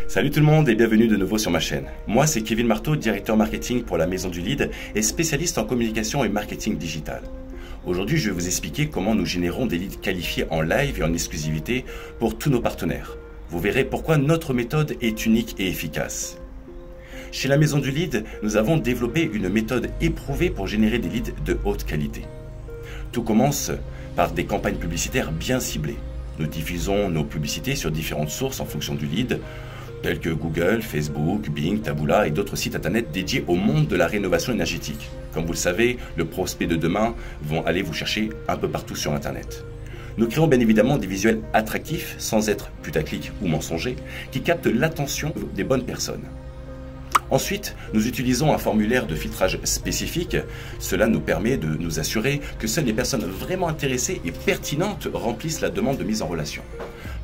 Salut tout le monde et bienvenue de nouveau sur ma chaîne. Moi c'est Kevin Marteau, directeur marketing pour la Maison du Lead et spécialiste en communication et marketing digital. Aujourd'hui je vais vous expliquer comment nous générons des leads qualifiés en live et en exclusivité pour tous nos partenaires. Vous verrez pourquoi notre méthode est unique et efficace. Chez la Maison du Lead, nous avons développé une méthode éprouvée pour générer des leads de haute qualité. Tout commence par des campagnes publicitaires bien ciblées. Nous diffusons nos publicités sur différentes sources en fonction du lead, tels que Google, Facebook, Bing, Taboola et d'autres sites internet dédiés au monde de la rénovation énergétique. Comme vous le savez, le prospect de demain vont aller vous chercher un peu partout sur internet. Nous créons bien évidemment des visuels attractifs, sans être putaclic ou mensongers, qui captent l'attention des bonnes personnes. Ensuite, nous utilisons un formulaire de filtrage spécifique. Cela nous permet de nous assurer que seules les personnes vraiment intéressées et pertinentes remplissent la demande de mise en relation.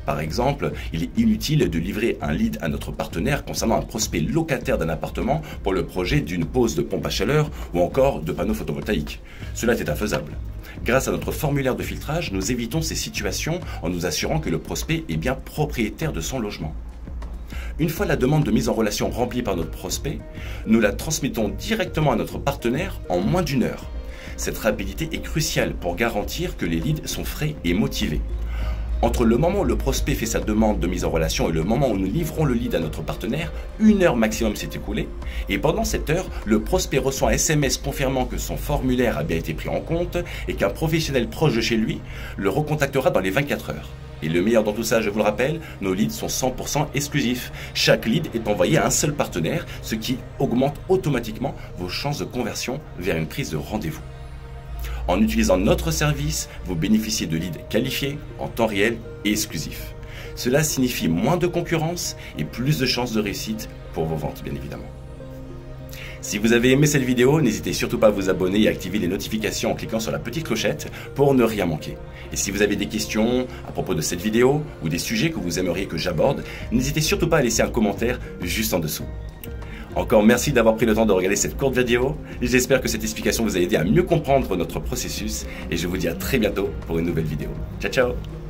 Par exemple, il est inutile de livrer un lead à notre partenaire concernant un prospect locataire d'un appartement pour le projet d'une pose de pompe à chaleur ou encore de panneaux photovoltaïques. Cela est infaisable. Grâce à notre formulaire de filtrage, nous évitons ces situations en nous assurant que le prospect est bien propriétaire de son logement. Une fois la demande de mise en relation remplie par notre prospect, nous la transmettons directement à notre partenaire en moins d'une heure. Cette rapidité est cruciale pour garantir que les leads sont frais et motivés. Entre le moment où le prospect fait sa demande de mise en relation et le moment où nous livrons le lead à notre partenaire, 1 heure maximum s'est écoulée. Et pendant cette heure, le prospect reçoit un SMS confirmant que son formulaire a bien été pris en compte et qu'un professionnel proche de chez lui le recontactera dans les 24 heures. Et le meilleur dans tout ça, je vous le rappelle, nos leads sont 100% exclusifs. Chaque lead est envoyé à un seul partenaire, ce qui augmente automatiquement vos chances de conversion vers une prise de rendez-vous. En utilisant notre service, vous bénéficiez de leads qualifiés, en temps réel et exclusifs. Cela signifie moins de concurrence et plus de chances de réussite pour vos ventes, bien évidemment. Si vous avez aimé cette vidéo, n'hésitez surtout pas à vous abonner et à activer les notifications en cliquant sur la petite clochette pour ne rien manquer. Et si vous avez des questions à propos de cette vidéo ou des sujets que vous aimeriez que j'aborde, n'hésitez surtout pas à laisser un commentaire juste en dessous. Encore merci d'avoir pris le temps de regarder cette courte vidéo. J'espère que cette explication vous a aidé à mieux comprendre notre processus et je vous dis à très bientôt pour une nouvelle vidéo. Ciao ciao!